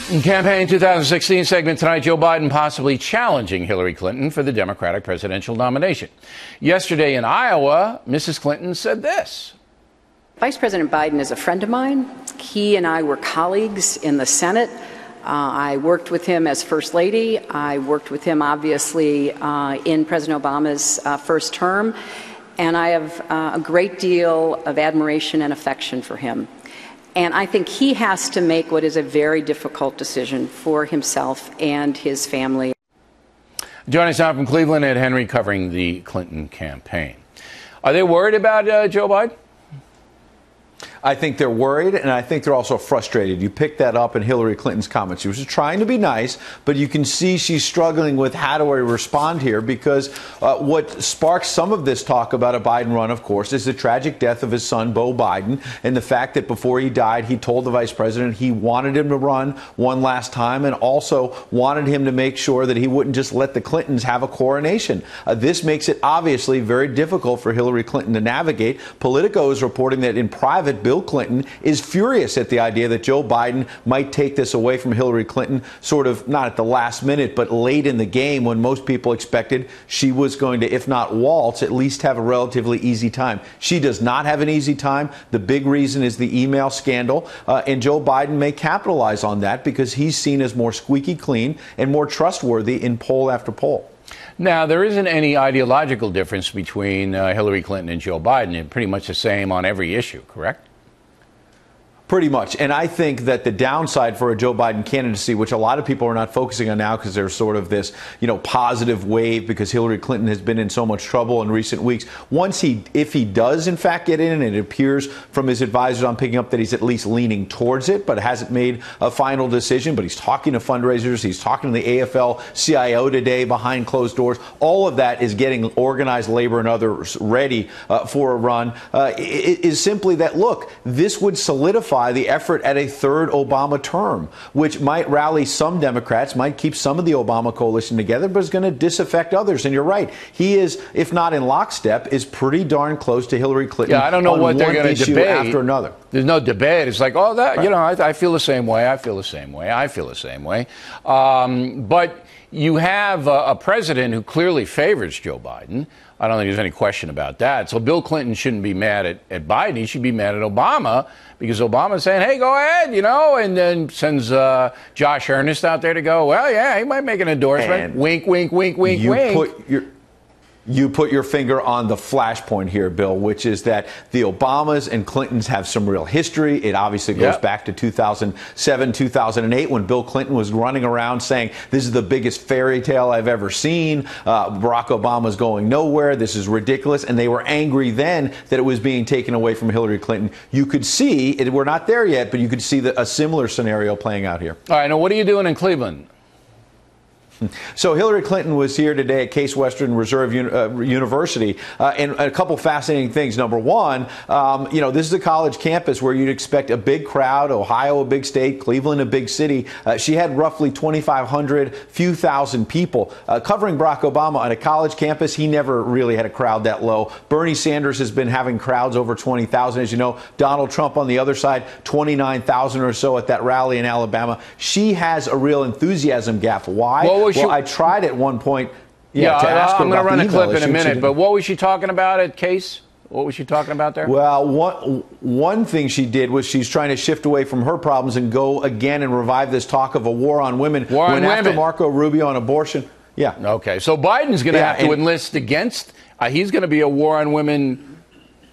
Campaign 2016 segment tonight, Joe Biden possibly challenging Hillary Clinton for the Democratic presidential nomination. Yesterday in Iowa, Mrs. Clinton said this. Vice President Biden is a friend of mine. He and I were colleagues in the Senate. I worked with him as First Lady. I worked with him, obviously, in President Obama's first term. And I have a great deal of admiration and affection for him. And I think he has to make what is a very difficult decision for himself and his family. Joining us now from Cleveland, Ed Henry, covering the Clinton campaign. Are they worried about Joe Biden? I think they're worried, and I think they're also frustrated. You picked that up in Hillary Clinton's comments. She was just trying to be nice, but you can see she's struggling with how do I respond here, because what sparks some of this talk about a Biden run, of course, is the tragic death of his son, Beau Biden, and the fact that before he died, he told the vice president he wanted him to run one last time and also wanted him to make sure that he wouldn't just let the Clintons have a coronation. This makes it obviously very difficult for Hillary Clinton to navigate. Politico is reporting that in private, Bill Clinton is furious at the idea that Joe Biden might take this away from Hillary Clinton, sort of not at the last minute, but late in the game when most people expected she was going to, if not waltz, at least have a relatively easy time. She does not have an easy time. The big reason is the email scandal, and Joe Biden may capitalize on that because he's seen as more squeaky clean and more trustworthy in poll after poll. Now, there isn't any ideological difference between Hillary Clinton and Joe Biden. They're pretty much the same on every issue, correct? Pretty much. And I think that the downside for a Joe Biden candidacy, which a lot of people are not focusing on now because there's sort of this, positive wave because Hillary Clinton has been in so much trouble in recent weeks. If he does, in fact, get in, and it appears from his advisors I'm picking up that he's at least leaning towards it, but hasn't made a final decision. But he's talking to fundraisers. He's talking to the AFL-CIO today behind closed doors. All of that is getting organized labor and others ready for a run. It is simply that, look, this would solidify the effort at a third Obama term, which might rally some Democrats, might keep some of the Obama coalition together, but is going to disaffect others. And you're right. He is, if not in lockstep, is pretty darn close to Hillary Clinton. Yeah, I don't know what they're going to debate after another. There's no debate. It's like, oh, that, right. I feel the same way. I feel the same way. I feel the same way. But you have a president who clearly favors Joe Biden. I don't think there's any question about that. So Bill Clinton shouldn't be mad at Biden. He should be mad at Obama because Obama's saying, hey, go ahead, and then sends Josh Earnest out there to go, well, yeah, he might make an endorsement. And wink, wink, wink, wink, wink. You put your finger on the flashpoint here, Bill, which is that the Obamas and Clintons have some real history. It obviously goes back to 2007, 2008, when Bill Clinton was running around saying, this is the biggest fairy tale I've ever seen. Barack Obama's going nowhere. This is ridiculous. And they were angry then that it was being taken away from Hillary Clinton. You could see, we're not there yet, but you could see a similar scenario playing out here. All right, now what are you doing in Cleveland? So Hillary Clinton was here today at Case Western Reserve University, and a couple fascinating things. Number one, this is a college campus where you'd expect a big crowd. Ohio, a big state. Cleveland, a big city. She had roughly 2,500, few thousand people. Covering Barack Obama on a college campus, he never really had a crowd that low. Bernie Sanders has been having crowds over 20,000. As you know, Donald Trump on the other side, 29,000 or so at that rally in Alabama. She has a real enthusiasm gap. Why? Well, I tried at one point. To ask her I'm going to run a clip in a minute. But what was she talking about at Case? What was she talking about there? Well, one thing she did was she's trying to shift away from her problems and go again and revive this talk of a war on women. After Marco Rubio on abortion. Yeah. Okay. So Biden's going to have to enlist against. He's going to be a war on women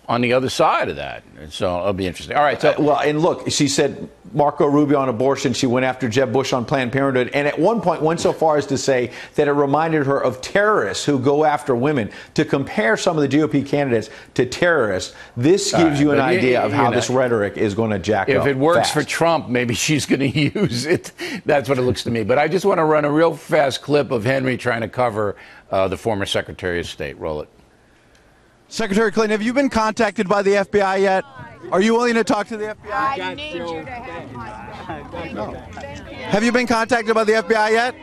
on the other side of that. So it'll be interesting. All right. So, and look, she said Marco Rubio on abortion. She went after Jeb Bush on Planned Parenthood. And at one point went so far as to say that it reminded her of terrorists who go after women. To compare some of the GOP candidates to terrorists, this gives you an idea of how this rhetoric is going to jack up. If it works fast for Trump, maybe she's going to use it. That's what it looks to me. But I just want to run a real fast clip of Henry trying to cover the former Secretary of State. Roll it. Secretary Clinton, have you been contacted by the FBI yet? Are you willing to talk to the FBI? I need you to have my No. Have you been contacted by the FBI yet?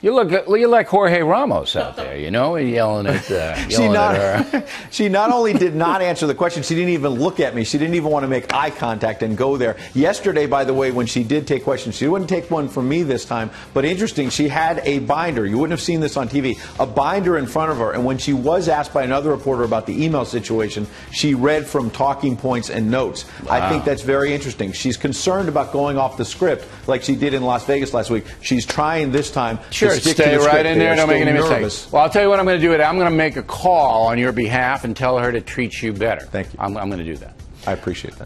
You look like Jorge Ramos out there, you know, yelling at her. She not only did not answer the question, she didn't even look at me. She didn't even want to make eye contact and go there. Yesterday, by the way, when she did take questions, she wouldn't take one from me this time. But interesting, she had a binder. You wouldn't have seen this on TV. A binder in front of her. And when she was asked by another reporter about the email situation, she read from talking points and notes. Wow. I think that's very interesting. She's concerned about going off the script like she did in Las Vegas last week. She's trying this time to stick stay to the right in there. Don't make any nervous. mistakes. Well, I'll tell you what I'm going to do. I'm going to make a call on your behalf and tell her to treat you better. Thank you. I'm going to do that. I appreciate that.